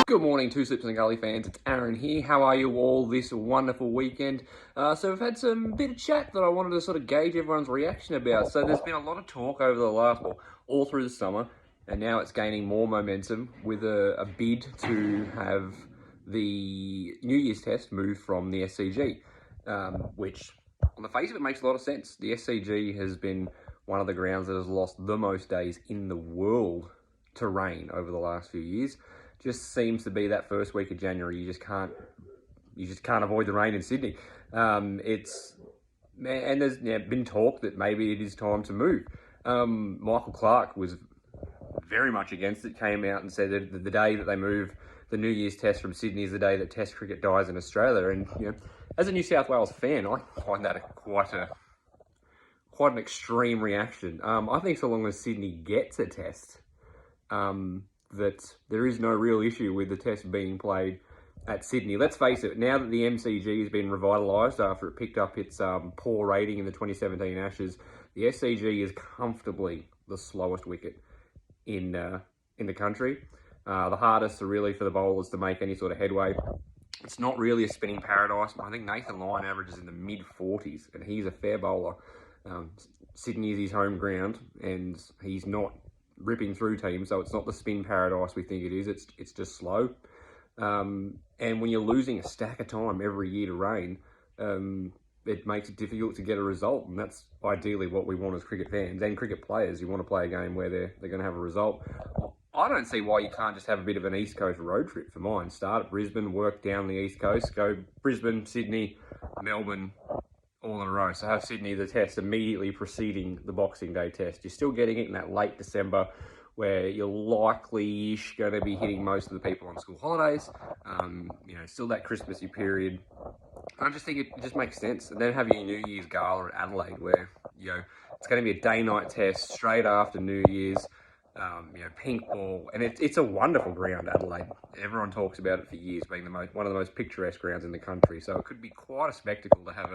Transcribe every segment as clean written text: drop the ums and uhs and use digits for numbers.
Good morning, Two Slips and a Gully fans. It's Aaron here. How are you all this wonderful weekend? So we've had some bit of chat that I wanted to sort of gauge everyone's reaction about. So there's been a lot of talk over the last, all through the summer, and now it's gaining more momentum with a bid to have the New Year's test moved from the SCG, which on the face of it makes a lot of sense. The SCG has been one of the grounds that has lost the most days in the world to rain over the last few years. Just seems to be that first week of January, you just can't avoid the rain in Sydney. And there's been talk that maybe it is time to move. Michael Clark was very much against it, came out and said that the day that they move the New Year's test from Sydney is the day that Test cricket dies in Australia. And as a New South Wales fan, I find that quite an extreme reaction. I think so long as Sydney gets a test, that there is no real issue with the test being played at Sydney. Let's face it, now that the MCG has been revitalised after it picked up its poor rating in the 2017 Ashes, the SCG is comfortably the slowest wicket in the country. The hardest really for the bowlers to make any sort of headway. It's not really a spinning paradise. I think Nathan Lyon averages in the mid-40s, and he's a fair bowler. Sydney is his home ground, and he's not ripping through teams, so it's not the spin paradise we think it is. It's just slow. And when you're losing a stack of time every year to rain, it makes it difficult to get a result, and that's ideally what we want as cricket fans and cricket players. You want to play a game where they're going to have a result. I don't see why you can't just have a bit of an East Coast road trip for mine. Start at Brisbane, work down the East Coast, go Brisbane, Sydney, Melbourne, all in a row. So have Sydney the test immediately preceding the Boxing Day test. You're still getting it in that late December where you're likely going to be hitting most of the people on school holidays. Still that Christmassy period. I just think it just makes sense. And then have your New Year's gala at Adelaide where, it's going to be a day-night test straight after New Year's. Pink ball, and it's a wonderful ground, Adelaide. Everyone talks about it for years, being one of the most picturesque grounds in the country. So it could be quite a spectacle to have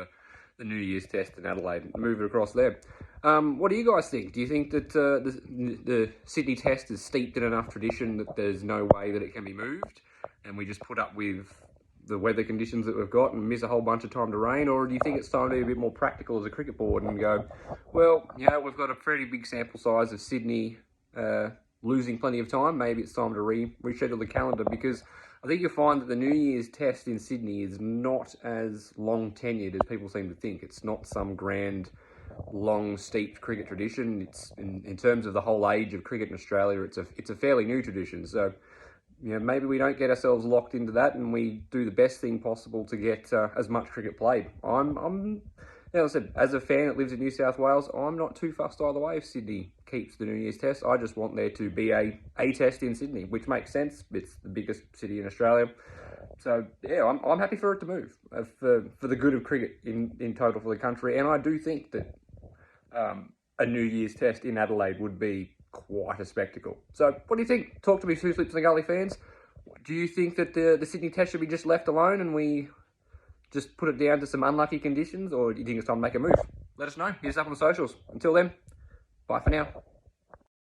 the New Year's test in Adelaide and move it across there. What do you guys think? Do you think that the Sydney test is steeped in enough tradition that there's no way that it can be moved, and we just put up with the weather conditions that we've got and miss a whole bunch of time to rain? Or do you think it's time to be a bit more practical as a cricket board and go, well, we've got a pretty big sample size of Sydney losing plenty of time. Maybe it's time to reschedule the calendar, because I think you'll find that the New Year's test in Sydney is not as long tenured as people seem to think. It's not some grand, long, steeped cricket tradition. It's in terms of the whole age of cricket in Australia, it's a fairly new tradition. So maybe we don't get ourselves locked into that, and we do the best thing possible to get as much cricket played. As I said, as a fan that lives in New South Wales, I'm not too fussed either way if Sydney keeps the New Year's test. I just want there to be a test in Sydney, which makes sense. It's the biggest city in Australia. So, I'm happy for it to move for the good of cricket in total for the country. And I do think that a New Year's test in Adelaide would be quite a spectacle. So, what do you think? Talk to me, Two Slips and a Gully fans. Do you think that the Sydney test should be just left alone and we just put it down to some unlucky conditions, or do you think it's time to make a move? Let us know. Hit us up on the socials. Until then, bye for now.